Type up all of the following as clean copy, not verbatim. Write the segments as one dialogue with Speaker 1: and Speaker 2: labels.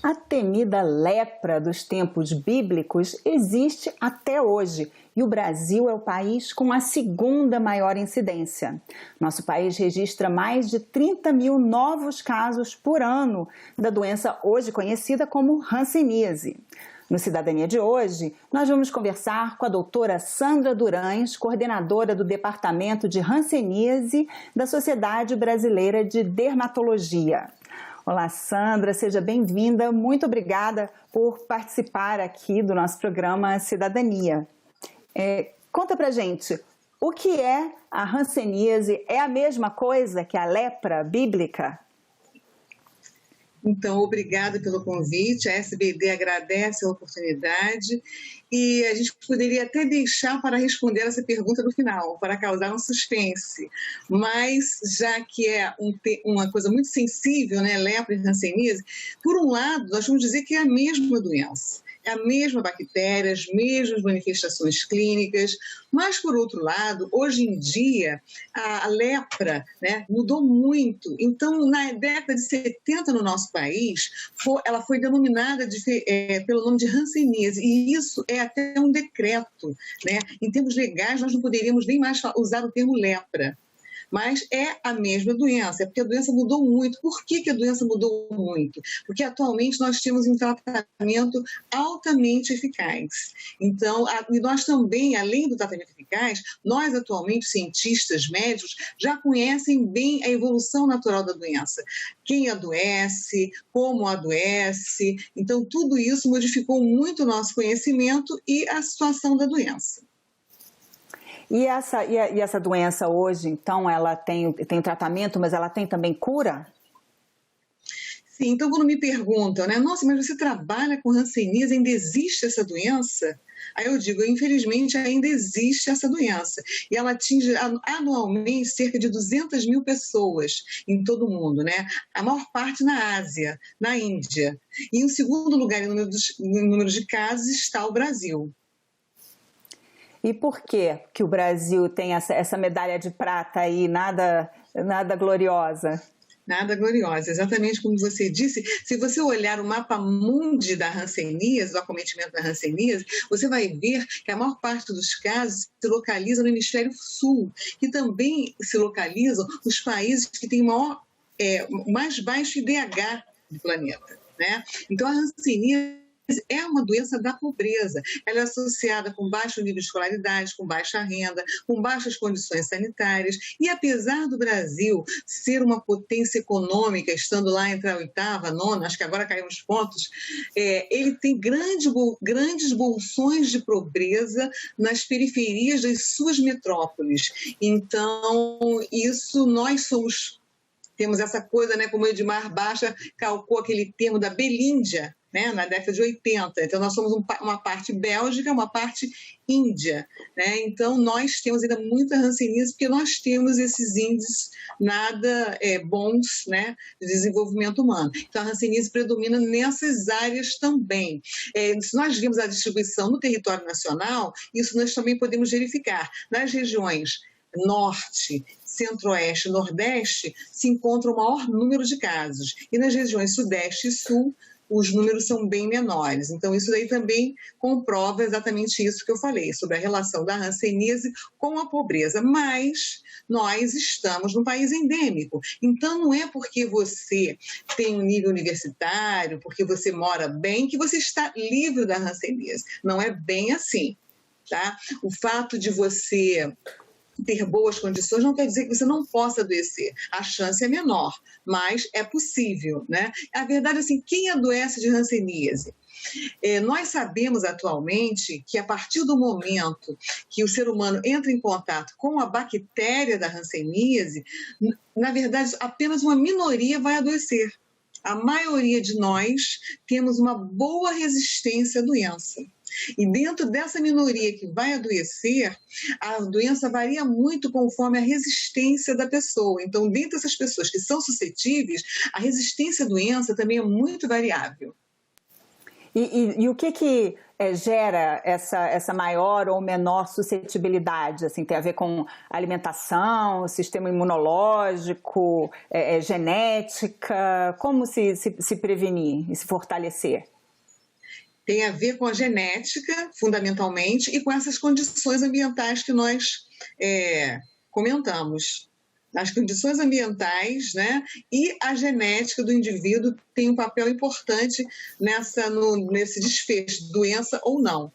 Speaker 1: A temida lepra dos tempos bíblicos existe até hoje e o Brasil é o país com a segunda maior incidência. Nosso país registra mais de 30 mil novos casos por ano da doença hoje conhecida como hanseníase. No Cidadania de hoje, nós vamos conversar com a doutora Sandra Durães, coordenadora do Departamento de Hanseníase da Sociedade Brasileira de Dermatologia. Olá, Sandra, seja bem-vinda. Muito obrigada por participar aqui do nosso programa Cidadania. Conta pra gente, o que é a hanseníase? É a mesma coisa que a lepra bíblica?
Speaker 2: Então, obrigada pelo convite, a SBD agradece a oportunidade e a gente poderia até deixar para responder essa pergunta no final, para causar um suspense, mas já que é uma coisa muito sensível, né, lepra e hanseníase, por um lado, nós vamos dizer que é a mesma doença. É a mesma bactéria, as mesmas manifestações clínicas, mas, por outro lado, hoje em dia, a lepra, né, mudou muito. Então, na década de 70 no nosso país, ela foi denominada pelo nome de hanseníase, e isso é até um decreto, né? Em termos legais, nós não poderíamos nem mais usar o termo lepra. Mas é a mesma doença, é porque a doença mudou muito. Por que a doença mudou muito? Porque atualmente nós temos um tratamento altamente eficaz. Então, e nós também, além do tratamento eficaz, nós atualmente, cientistas, médicos, já conhecem bem a evolução natural da doença. Quem adoece, como adoece. Então, tudo isso modificou muito o nosso conhecimento e a situação da doença.
Speaker 1: E essa doença hoje, então, ela tem tratamento, mas ela tem também cura?
Speaker 2: Sim, então quando me perguntam, né, nossa, mas você trabalha com hanseníase, ainda existe essa doença? Aí eu digo, infelizmente ainda existe essa doença. E ela atinge anualmente cerca de 200 mil pessoas em todo o mundo, né? A maior parte na Ásia, na Índia. E em segundo lugar, em número de casos, está o Brasil.
Speaker 1: E por que o Brasil tem essa medalha de prata aí, nada gloriosa?
Speaker 2: Nada gloriosa, exatamente como você disse. Se você olhar o mapa mundi da hanseníase, do acometimento da hanseníase, você vai ver que a maior parte dos casos se localiza no hemisfério sul, que também se localizam os países que têm mais baixo IDH do planeta, né? Então a hanseníase é uma doença da pobreza. Ela é associada com baixo nível de escolaridade, com baixa renda, com baixas condições sanitárias. E apesar do Brasil ser uma potência econômica, estando lá entre a oitava, a nona, acho que agora caiu uns pontos, ele tem grandes bolsões de pobreza nas periferias das suas metrópoles. Então, temos essa coisa, né, como o Edmar Baixa calcou aquele termo da Belíndia, né, na década de 80. Então, nós somos uma parte Bélgica, uma parte Índia. Né? Então, nós temos ainda muita hanseníase porque nós temos esses índices nada bons, né, de desenvolvimento humano. Então, a hanseníase predomina nessas áreas também. Se nós vimos a distribuição no território nacional, isso nós também podemos verificar. Nas regiões Norte, Centro-Oeste e Nordeste se encontra o maior número de casos. E nas regiões Sudeste e Sul, os números são bem menores. Então, isso daí também comprova exatamente isso que eu falei, sobre a relação da hanseníase com a pobreza. Mas nós estamos num país endêmico. Então, não é porque você tem um nível universitário, porque você mora bem, que você está livre da hanseníase. Não é bem assim. Tá? O fato de você ter boas condições não quer dizer que você não possa adoecer. A chance é menor, mas é possível, né? A verdade é assim, quem adoece de hanseníase? Nós sabemos atualmente que a partir do momento que o ser humano entra em contato com a bactéria da hanseníase, na verdade, apenas uma minoria vai adoecer. A maioria de nós temos uma boa resistência à doença. E dentro dessa minoria que vai adoecer, a doença varia muito conforme a resistência da pessoa. Então, dentre essas pessoas que são suscetíveis, a resistência à doença também é muito variável.
Speaker 1: E o que gera essa maior ou menor suscetibilidade? Assim, tem a ver com alimentação, sistema imunológico, genética? Como se prevenir e se fortalecer?
Speaker 2: Tem a ver com a genética, fundamentalmente, e com essas condições ambientais que nós comentamos. As condições ambientais, né, e a genética do indivíduo tem um papel importante nesse desfecho, doença ou não.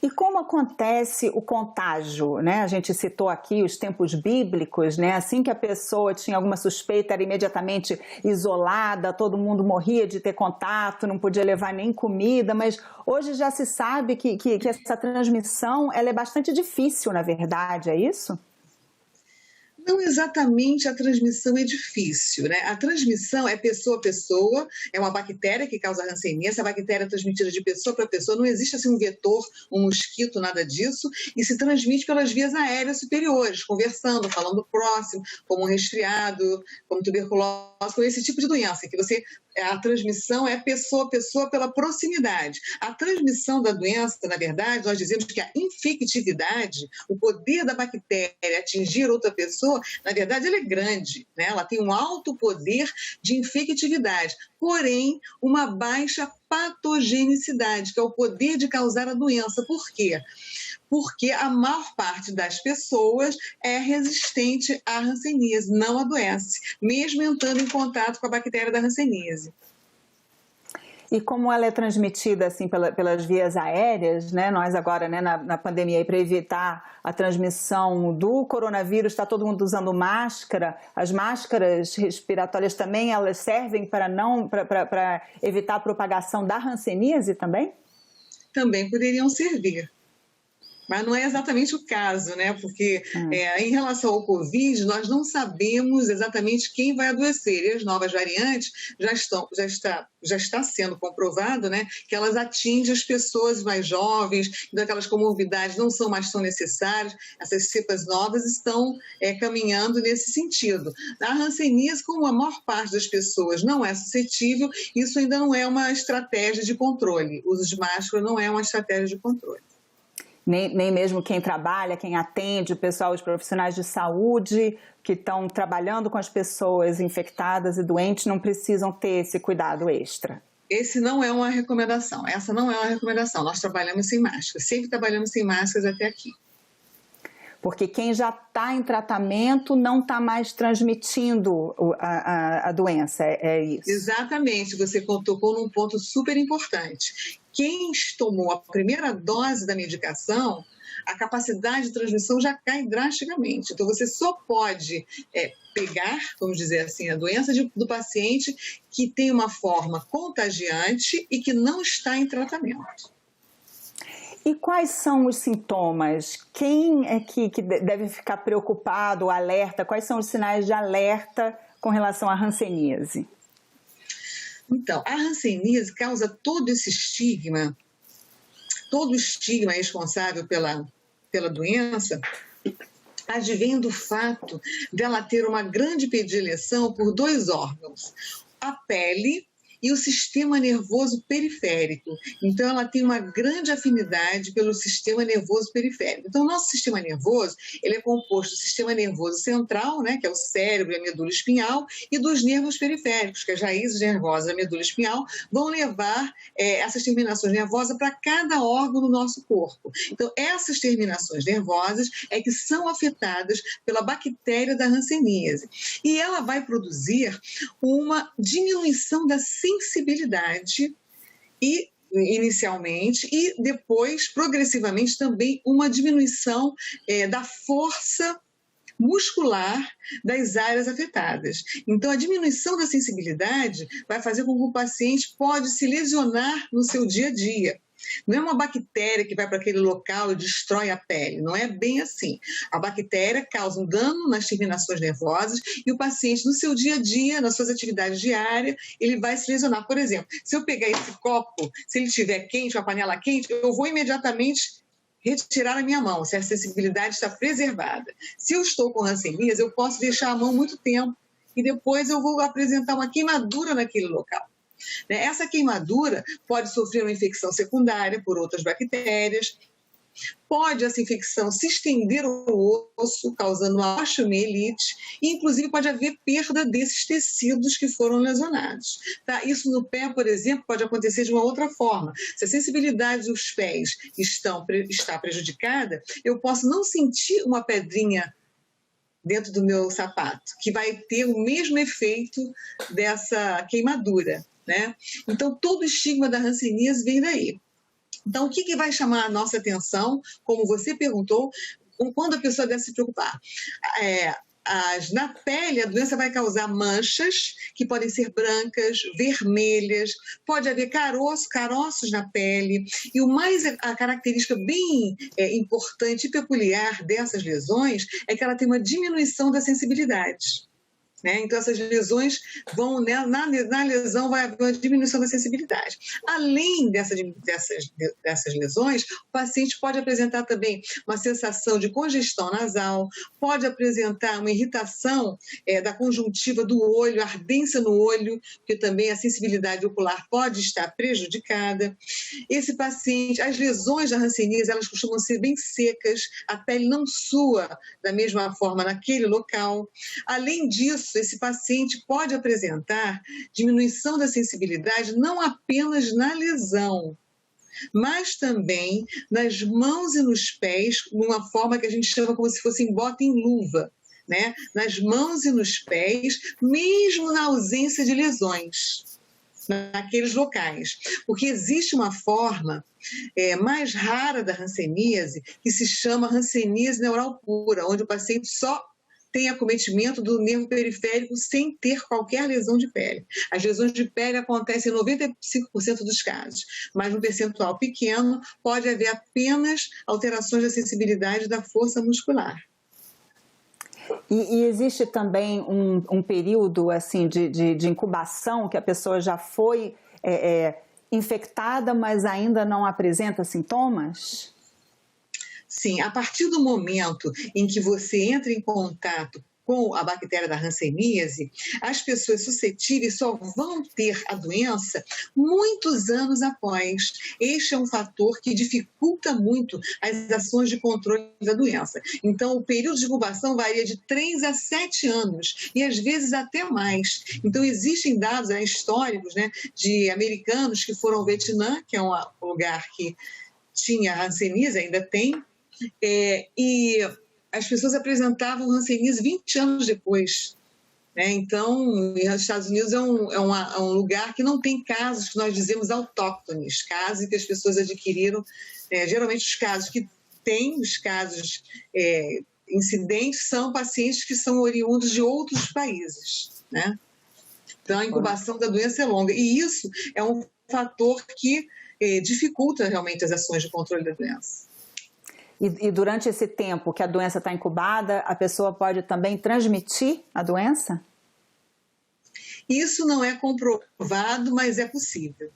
Speaker 1: E como acontece o contágio, né? A gente citou aqui os tempos bíblicos, né? Assim que a pessoa tinha alguma suspeita, era imediatamente isolada, todo mundo morria de ter contato, não podia levar nem comida, mas hoje já se sabe que essa transmissão ela é bastante difícil, na verdade, é isso?
Speaker 2: Não exatamente a transmissão é difícil, né? A transmissão é pessoa a pessoa, é uma bactéria que causa a hanseníase, essa bactéria é transmitida de pessoa para pessoa, não existe assim um vetor, um mosquito, nada disso, e se transmite pelas vias aéreas superiores, conversando, falando próximo, como um resfriado, como tuberculose, com esse tipo de doença, que a transmissão é pessoa a pessoa pela proximidade. A transmissão da doença, na verdade, nós dizemos que a infectividade, o poder da bactéria atingir outra pessoa, na verdade, ela é grande, né? Ela tem um alto poder de infectividade, porém, uma baixa patogenicidade, que é o poder de causar a doença. Por quê? Porque a maior parte das pessoas é resistente à hanseníase, não adoece, mesmo entrando em contato com a bactéria da hanseníase.
Speaker 1: E como ela é transmitida assim pelas vias aéreas, né? Nós agora, né, na pandemia, para evitar a transmissão do coronavírus, está todo mundo usando máscara. As máscaras respiratórias também, elas servem para evitar a propagação da hanseníase também?
Speaker 2: Também poderiam servir. Mas não é exatamente o caso, né? Porque em relação ao Covid, nós não sabemos exatamente quem vai adoecer. E as novas variantes já está sendo comprovado, né, que elas atingem as pessoas mais jovens, então aquelas comorbidades não são mais tão necessárias. Essas cepas novas estão caminhando nesse sentido. A hanseníase, como a maior parte das pessoas não é suscetível, isso ainda não é uma estratégia de controle. O uso de máscara não é uma estratégia de controle.
Speaker 1: Nem mesmo quem trabalha, quem atende, o pessoal, os profissionais de saúde que estão trabalhando com as pessoas infectadas e doentes não precisam ter esse cuidado extra?
Speaker 2: Essa não é uma recomendação. Nós trabalhamos sem máscara, sempre trabalhamos sem máscaras até aqui.
Speaker 1: Porque quem já está em tratamento não está mais transmitindo a doença, é isso?
Speaker 2: Exatamente, você tocou num ponto super importante. Quem tomou a primeira dose da medicação, a capacidade de transmissão já cai drasticamente. Então, você só pode pegar, vamos dizer assim, a doença do paciente que tem uma forma contagiante e que não está em tratamento.
Speaker 1: E quais são os sintomas? Quem é que deve ficar preocupado, alerta? Quais são os sinais de alerta com relação à hanseníase?
Speaker 2: Então, a hanseníase causa todo esse estigma, todo o estigma responsável pela doença, advém do fato dela ter uma grande predileção por dois órgãos, a pele e o sistema nervoso periférico. Então, ela tem uma grande afinidade pelo sistema nervoso periférico. Então, o nosso sistema nervoso, ele é composto do sistema nervoso central, né, que é o cérebro e a medula espinhal, e dos nervos periféricos, que as raízes nervosas da medula espinhal vão levar essas terminações nervosas para cada órgão do nosso corpo. Então, essas terminações nervosas é que são afetadas pela bactéria da hanseníase. E ela vai produzir uma diminuição da sensibilidade inicialmente e depois, progressivamente, também uma diminuição da força muscular das áreas afetadas. Então, a diminuição da sensibilidade vai fazer com que o paciente pode se lesionar no seu dia a dia. Não é uma bactéria que vai para aquele local e destrói a pele, não é bem assim. A bactéria causa um dano nas terminações nervosas e o paciente, no seu dia a dia, nas suas atividades diárias, ele vai se lesionar. Por exemplo, se eu pegar esse copo, se ele estiver quente, uma panela quente, eu vou imediatamente retirar a minha mão, se a sensibilidade está preservada. Se eu estou com hanseníase, eu posso deixar a mão muito tempo e depois eu vou apresentar uma queimadura naquele local. Né? Essa queimadura pode sofrer uma infecção secundária por outras bactérias, pode essa infecção se estender ao osso, causando uma osteomielite, e inclusive pode haver perda desses tecidos que foram lesionados. Tá? Isso no pé, por exemplo, pode acontecer de uma outra forma. Se a sensibilidade dos pés está prejudicada, eu posso não sentir uma pedrinha dentro do meu sapato, que vai ter o mesmo efeito dessa queimadura. Né? Então, todo o estigma da hanseníase vem daí. Então, o que vai chamar a nossa atenção, como você perguntou, quando a pessoa deve se preocupar? Na pele, a doença vai causar manchas, que podem ser brancas, vermelhas, pode haver caroços na pele, e a característica bem importante e peculiar dessas lesões é que ela tem uma diminuição da sensibilidade. Né? Então, essas lesões vão, né, na lesão vai haver uma diminuição da sensibilidade. Além dessas lesões, o paciente pode apresentar também uma sensação de congestão nasal, pode apresentar uma irritação da conjuntiva do olho, ardência no olho, porque também a sensibilidade ocular pode estar prejudicada. Esse paciente, as lesões da hanseníase, elas costumam ser bem secas, a pele não sua da mesma forma naquele local. Além disso, esse paciente pode apresentar diminuição da sensibilidade não apenas na lesão, mas também nas mãos e nos pés, numa forma que a gente chama como se fossem bota em luva, né? Nas mãos e nos pés, mesmo na ausência de lesões naqueles locais. Porque existe uma forma mais rara da hanseníase, que se chama hanseníase neural pura, onde o paciente só tem acometimento do nervo periférico sem ter qualquer lesão de pele. As lesões de pele acontecem em 95% dos casos, mas num percentual pequeno pode haver apenas alterações da sensibilidade da força muscular.
Speaker 1: E existe também um período assim, de incubação que a pessoa já foi infectada, mas ainda não apresenta sintomas?
Speaker 2: Sim, a partir do momento em que você entra em contato com a bactéria da hanseníase, as pessoas suscetíveis só vão ter a doença muitos anos após. Este é um fator que dificulta muito as ações de controle da doença. Então, o período de incubação varia de 3 a 7 anos, e às vezes até mais. Então, existem dados históricos, né, de americanos que foram ao Vietnã, que é um lugar que tinha hanseníase, ainda tem, e as pessoas apresentavam hanseníase 20 anos depois. Né? Então, os Estados Unidos é um lugar que não tem casos que nós dizemos autóctones, casos que as pessoas adquiriram. Geralmente, os casos que têm, os casos incidentes, são pacientes que são oriundos de outros países. Né? Então, a incubação da doença é longa. E isso é um fator que dificulta realmente as ações de controle da doença.
Speaker 1: E durante esse tempo que a doença está incubada, a pessoa pode também transmitir a doença?
Speaker 2: Isso não é comprovado, mas é possível.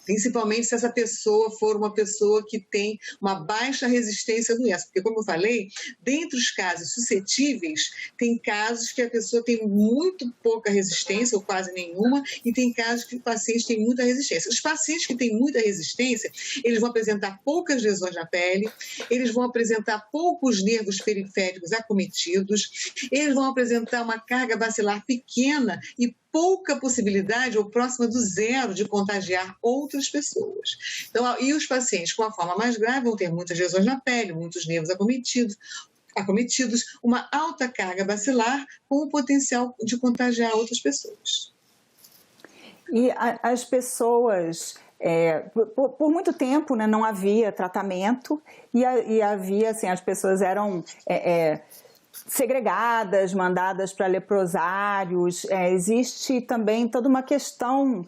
Speaker 2: Principalmente se essa pessoa for uma pessoa que tem uma baixa resistência à doença. Porque, como eu falei, dentre os casos suscetíveis, tem casos que a pessoa tem muito pouca resistência, ou quase nenhuma, e tem casos que o paciente tem muita resistência. Os pacientes que têm muita resistência, eles vão apresentar poucas lesões na pele, eles vão apresentar poucos nervos periféricos acometidos, eles vão apresentar uma carga bacilar pequena e pouca possibilidade ou próxima do zero de contagiar outras pessoas. Então, e os pacientes com a forma mais grave vão ter muitas lesões na pele, muitos nervos acometidos, uma alta carga bacilar com o potencial de contagiar outras pessoas.
Speaker 1: E as pessoas, por muito tempo, né, não havia tratamento e havia, assim, as pessoas eram segregadas, mandadas para leprosários. Existe também toda uma questão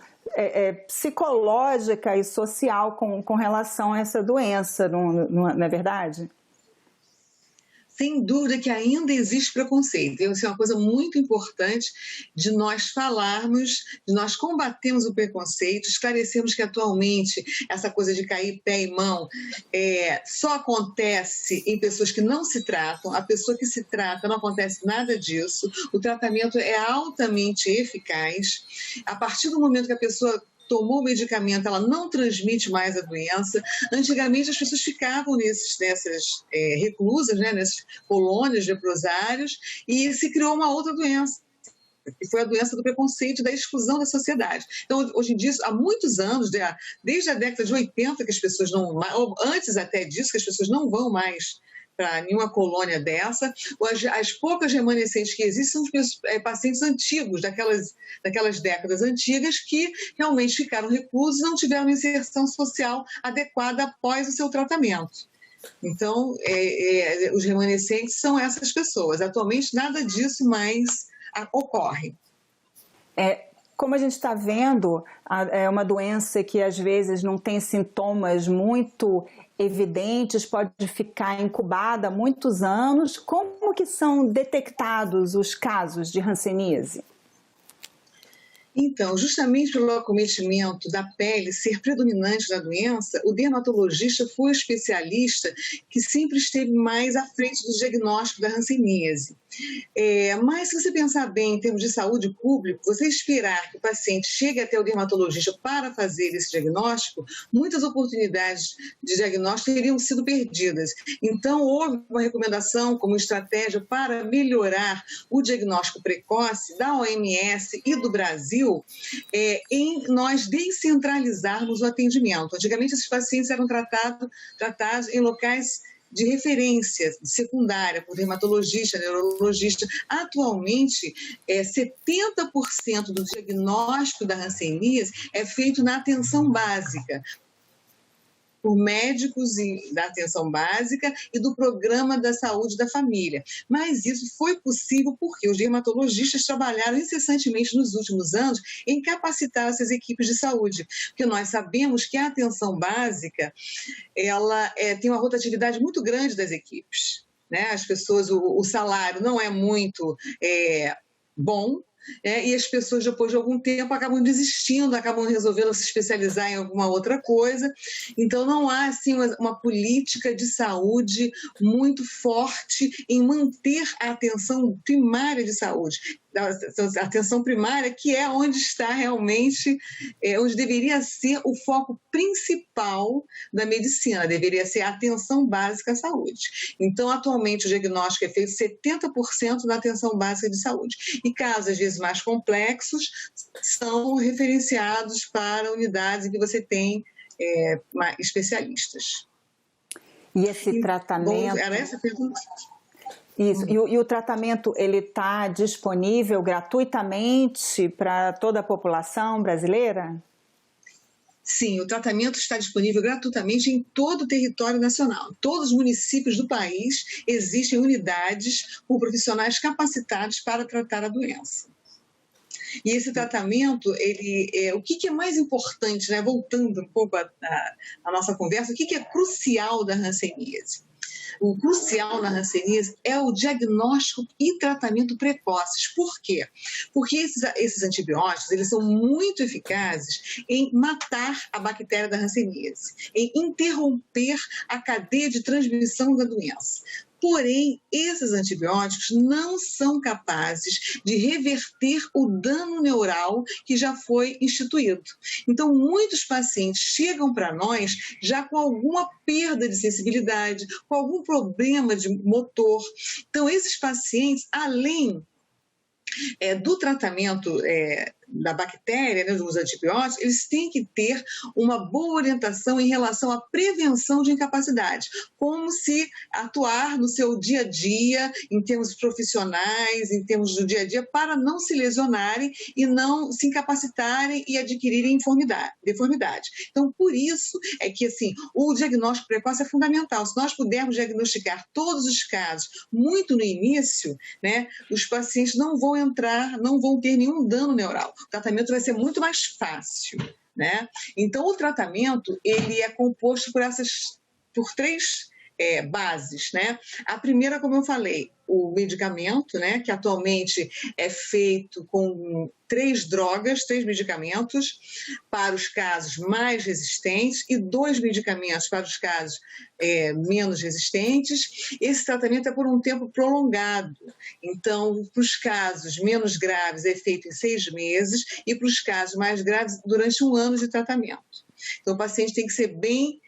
Speaker 1: psicológica e social com relação a essa doença, não é verdade?
Speaker 2: sem dúvida que ainda existe preconceito. Isso é uma coisa muito importante de nós falarmos, de nós combatermos o preconceito, esclarecermos que atualmente essa coisa de cair pé e mão só acontece em pessoas que não se tratam. A pessoa que se trata, não acontece nada disso. O tratamento é altamente eficaz. A partir do momento que a pessoa tomou o medicamento, ela não transmite mais a doença. Antigamente, as pessoas ficavam nessas reclusas, né, nessas colônias de leprosários, e se criou uma outra doença, que foi a doença do preconceito e da exclusão da sociedade. Então, hoje em dia, há muitos anos, desde a década de 80, que as pessoas não, ou antes até disso, que as pessoas não vão mais para nenhuma colônia dessa. As poucas remanescentes que existem são pacientes antigos, daquelas décadas antigas, que realmente ficaram reclusos e não tiveram uma inserção social adequada após o seu tratamento. Então, os remanescentes são essas pessoas. Atualmente, nada disso mais ocorre.
Speaker 1: Como a gente está vendo, é uma doença que às vezes não tem sintomas muito evidentes, pode ficar incubada há muitos anos. Como que são detectados os casos de hanseníase?
Speaker 2: Então, justamente pelo acometimento da pele ser predominante na doença, o dermatologista foi o especialista que sempre esteve mais à frente do diagnóstico da hanseníase. Mas se você pensar bem em termos de saúde pública, você esperar que o paciente chegue até o dermatologista para fazer esse diagnóstico, muitas oportunidades de diagnóstico teriam sido perdidas. Então, houve uma recomendação como estratégia para melhorar o diagnóstico precoce da OMS e do Brasil, em nós descentralizarmos o atendimento. Antigamente, esses pacientes eram tratados em locais de referência secundária, por dermatologista, neurologista. Atualmente, 70% do diagnóstico da hanseníase é feito na atenção básica, por médicos da atenção básica e do programa da saúde da família. Mas isso foi possível porque os dermatologistas trabalharam incessantemente nos últimos anos em capacitar essas equipes de saúde, porque nós sabemos que a atenção básica ela tem uma rotatividade muito grande das equipes, né? As pessoas, o salário não é muito bom, e as pessoas, depois de algum tempo, acabam desistindo, acabam resolvendo se especializar em alguma outra coisa. Então, não há assim, uma política de saúde muito forte em manter a atenção primária de saúde. A atenção primária, que é onde está realmente, onde deveria ser o foco principal da medicina, deveria ser a atenção básica à saúde. Então, atualmente, o diagnóstico é feito 70% na atenção básica de saúde. E casos, às vezes, mais complexos, são referenciados para unidades em que você tem especialistas.
Speaker 1: E esse tratamento...
Speaker 2: Bom, era essa a pergunta?
Speaker 1: Isso. E o tratamento, ele está disponível gratuitamente para toda a população brasileira?
Speaker 2: Sim, o tratamento está disponível gratuitamente em todo o território nacional. Todos os municípios do país existem unidades com profissionais capacitados para tratar a doença. E esse tratamento, o que é mais importante, né? Voltando um pouco à nossa conversa, o que é crucial da hanseníase? O crucial na hanseníase é o diagnóstico e tratamento precoces. Por quê? Porque esses antibióticos, eles são muito eficazes em matar a bactéria da hanseníase, em interromper a cadeia de transmissão da doença. Porém, esses antibióticos não são capazes de reverter o dano neural que já foi instituído. Então, muitos pacientes chegam para nós já com alguma perda de sensibilidade, com algum problema de motor. Então, esses pacientes, além do tratamento da bactéria, né, dos antibióticos, eles têm que ter uma boa orientação em relação à prevenção de incapacidade, como se atuar no seu dia a dia, em termos profissionais, em termos do dia a dia, para não se lesionarem e não se incapacitarem e adquirirem deformidade. Então, por isso é que assim, o diagnóstico precoce é fundamental. Se nós pudermos diagnosticar todos os casos muito no início, né, os pacientes não vão ter nenhum dano neural. O tratamento vai ser muito mais fácil, né? Então, o tratamento ele é composto por três bases, né? A primeira, como eu falei, o medicamento, né, que atualmente é feito com 3 drogas, 3 medicamentos para os casos mais resistentes e 2 medicamentos para os casos menos resistentes. Esse tratamento é por um tempo prolongado. Então, para os casos menos graves é feito em 6 meses e para os casos mais graves durante 1 ano de tratamento. Então, o paciente tem que ser bem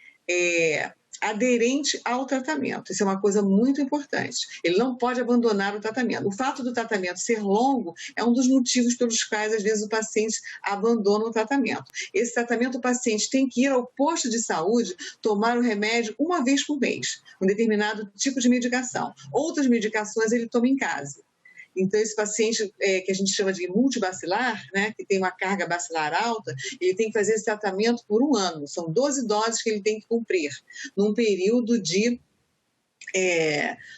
Speaker 2: aderente ao tratamento. Isso é uma coisa muito importante. Ele não pode abandonar o tratamento. O fato do tratamento ser longo é um dos motivos pelos quais, às vezes, o paciente abandona o tratamento. Esse tratamento, o paciente tem que ir ao posto de saúde tomar o remédio 1 vez por mês, um determinado tipo de medicação. Outras medicações ele toma em casa. Então, esse paciente que a gente chama de multibacilar, né, que tem uma carga bacilar alta, ele tem que fazer esse tratamento por 1 ano. São 12 doses que ele tem que cumprir, num período de,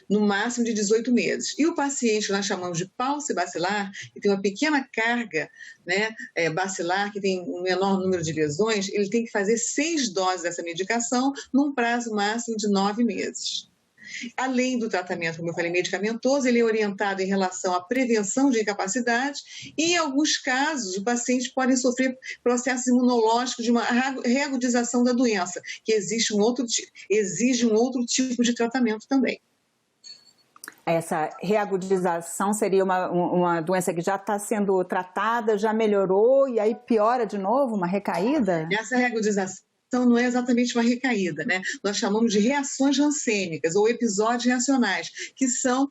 Speaker 2: no máximo, de 18 meses. E o paciente que nós chamamos de paucibacilar, que tem uma pequena carga, né, bacilar, que tem um menor número de lesões, ele tem que fazer 6 doses dessa medicação num prazo máximo de 9 meses. Além do tratamento, como eu falei, medicamentoso, ele é orientado em relação à prevenção de incapacidade e, em alguns casos, os pacientes podem sofrer processos imunológicos de uma reagudização da doença, que exige um outro tipo de tratamento também.
Speaker 1: Essa reagudização seria uma doença que já está sendo tratada, já melhorou e aí piora de novo, uma recaída?
Speaker 2: Essa reagudização não é exatamente uma recaída, né? Nós chamamos de reações jansênicas ou episódios reacionais, que são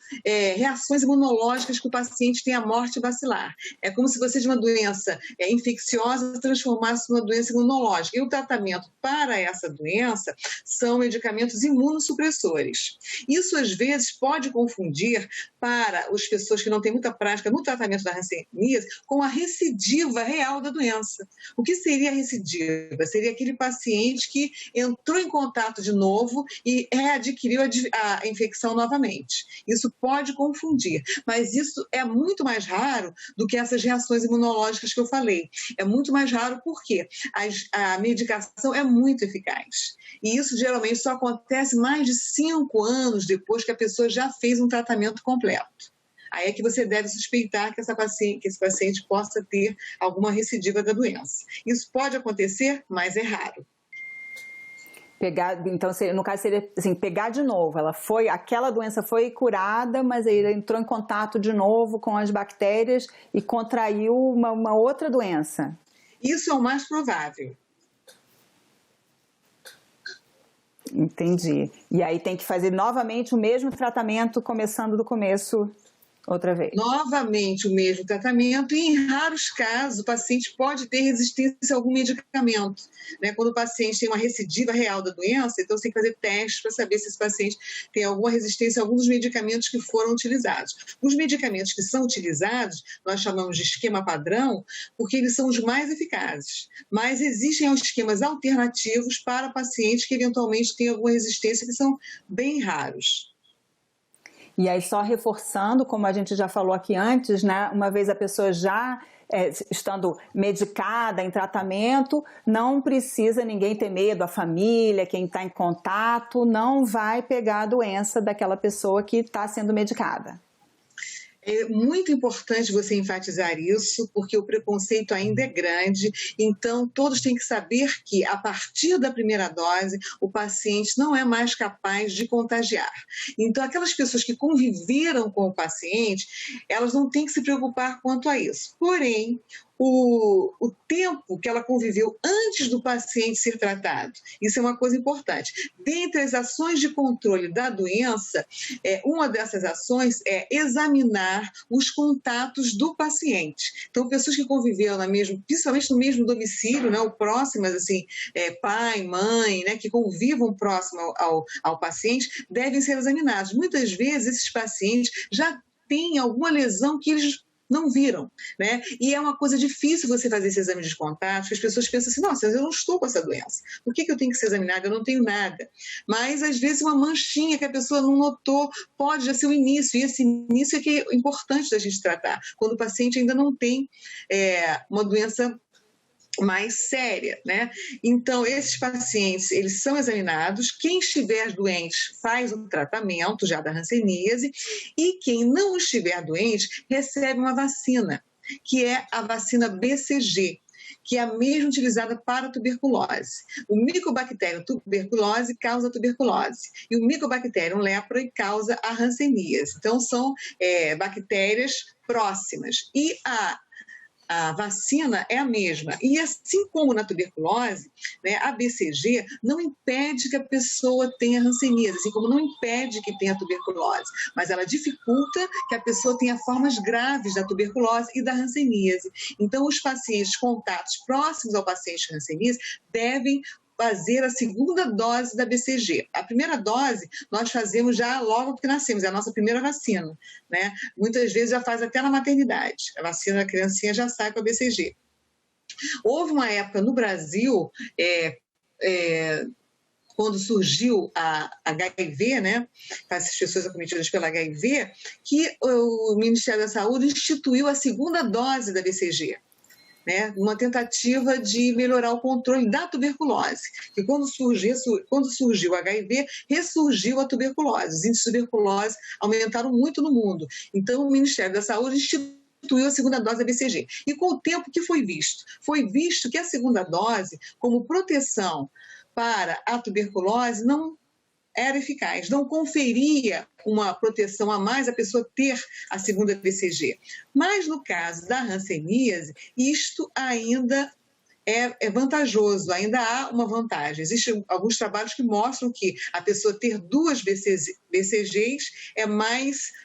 Speaker 2: reações imunológicas que o paciente tem à morte bacilar. É como se você, de uma doença infecciosa, transformasse numa doença imunológica. E o tratamento para essa doença são medicamentos imunossupressores. Isso, às vezes, pode confundir para as pessoas que não têm muita prática no tratamento da hanseníase com a recidiva real da doença. O que seria a recidiva? Seria aquele paciente que entrou em contato de novo e readquiriu a infecção novamente. Isso pode confundir, mas isso é muito mais raro do que essas reações imunológicas que eu falei. É muito mais raro porque a medicação é muito eficaz. E isso geralmente só acontece mais de 5 anos depois que a pessoa já fez um tratamento completo. Aí é que você deve suspeitar que esse paciente possa ter alguma recidiva da doença. Isso pode acontecer, mas é raro.
Speaker 1: Então, no caso, seria assim, pegar de novo. Aquela doença foi curada, mas ele entrou em contato de novo com as bactérias e contraiu uma outra doença.
Speaker 2: Isso é o mais provável.
Speaker 1: Entendi. E aí tem que fazer novamente o mesmo tratamento, começando do começo outra vez.
Speaker 2: Novamente o mesmo tratamento e, em raros casos, o paciente pode ter resistência a algum medicamento. Né? Quando o paciente tem uma recidiva real da doença, então você tem que fazer testes para saber se esse paciente tem alguma resistência a alguns dos medicamentos que foram utilizados. Os medicamentos que são utilizados, nós chamamos de esquema padrão, porque eles são os mais eficazes. Mas existem esquemas alternativos para pacientes que eventualmente têm alguma resistência, que são bem raros.
Speaker 1: E aí, só reforçando, como a gente já falou aqui antes, né, uma vez a pessoa já estando medicada, em tratamento, não precisa ninguém ter medo, a família, quem está em contato, não vai pegar a doença daquela pessoa que está sendo medicada.
Speaker 2: É muito importante você enfatizar isso, porque o preconceito ainda é grande, então todos têm que saber que, a partir da primeira dose, o paciente não é mais capaz de contagiar. Então, aquelas pessoas que conviveram com o paciente, elas não têm que se preocupar quanto a isso. Porém, o tempo que ela conviveu antes do paciente ser tratado. Isso é uma coisa importante. Dentre as ações de controle da doença, uma dessas ações é examinar os contatos do paciente. Então, pessoas que conviveram principalmente no mesmo domicílio, né, ou próximas, assim, pai, mãe, né, que convivam próximo ao paciente, devem ser examinados. Muitas vezes, esses pacientes já têm alguma lesão que eles não viram, né? E é uma coisa difícil você fazer esse exame de contato, que as pessoas pensam assim, nossa, eu não estou com essa doença, por que eu tenho que ser examinada? Eu não tenho nada. Mas, às vezes, uma manchinha que a pessoa não notou pode já ser o início, e esse início é que é importante da gente tratar, quando o paciente ainda não tem uma doença mais séria, né? Então, esses pacientes, eles são examinados, quem estiver doente faz o tratamento já da hanseníase e quem não estiver doente recebe uma vacina, que é a vacina BCG, que é a mesma utilizada para a tuberculose. O Mycobacterium tuberculose causa tuberculose e o Mycobacterium leprae causa a hanseníase. Então, são bactérias próximas. E a vacina é a mesma. E assim como na tuberculose, né, a BCG não impede que a pessoa tenha hanseníase, assim como não impede que tenha tuberculose, mas ela dificulta que a pessoa tenha formas graves da tuberculose e da hanseníase. Então, os pacientes contatos próximos ao paciente com hanseníase devem fazer a segunda dose da BCG. A primeira dose nós fazemos já logo que nascemos, é a nossa primeira vacina, né? Muitas vezes já faz até na maternidade. A vacina da criancinha já sai com a BCG. Houve uma época no Brasil, quando surgiu a HIV, né, as pessoas acometidas pela HIV, que o Ministério da Saúde instituiu a segunda dose da BCG. Né, uma tentativa de melhorar o controle da tuberculose, que quando surgiu o HIV, ressurgiu a tuberculose. Os índices de tuberculose aumentaram muito no mundo. Então, o Ministério da Saúde instituiu a segunda dose da BCG. E com o tempo, o que foi visto? Foi visto que a segunda dose, como proteção para a tuberculose, não era eficaz, não conferia uma proteção a mais a pessoa ter a segunda BCG. Mas no caso da hanseníase, isto ainda é vantajoso, ainda há uma vantagem. Existem alguns trabalhos que mostram que a pessoa ter duas BCGs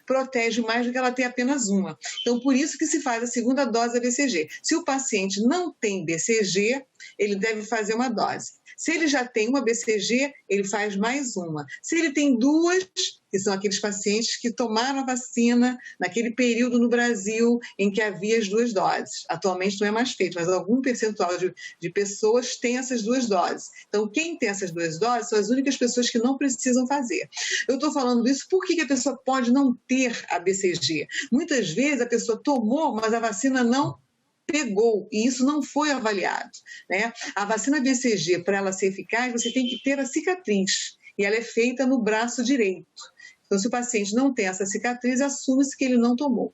Speaker 2: protege mais do que ela ter apenas uma. Então, por isso que se faz a segunda dose da BCG. Se o paciente não tem BCG, ele deve fazer uma dose. Se ele já tem uma BCG, ele faz mais uma. Se ele tem duas, que são aqueles pacientes que tomaram a vacina naquele período no Brasil em que havia as duas doses. Atualmente não é mais feito, mas algum percentual de pessoas tem essas duas doses. Então, quem tem essas duas doses são as únicas pessoas que não precisam fazer. Eu estou falando isso porque a pessoa pode não ter a BCG. Muitas vezes a pessoa tomou, mas a vacina não pegou, e isso não foi avaliado, né? A vacina BCG, para ela ser eficaz, você tem que ter a cicatriz, e ela é feita no braço direito. Então, se o paciente não tem essa cicatriz, assume-se que ele não tomou.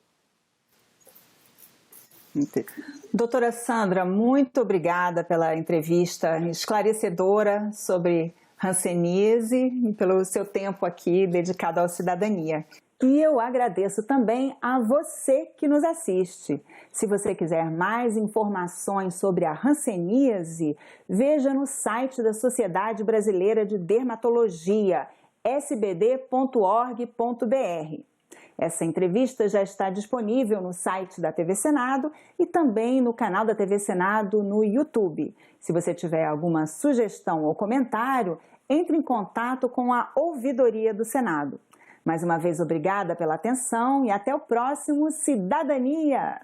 Speaker 1: Doutora Sandra, muito obrigada pela entrevista esclarecedora sobre hanseníase e pelo seu tempo aqui dedicado à cidadania. E eu agradeço também a você que nos assiste. Se você quiser mais informações sobre a hanseníase, veja no site da Sociedade Brasileira de Dermatologia, sbd.org.br. Essa entrevista já está disponível no site da TV Senado e também no canal da TV Senado no YouTube. Se você tiver alguma sugestão ou comentário, entre em contato com a Ouvidoria do Senado. Mais uma vez, obrigada pela atenção e até o próximo Cidadania!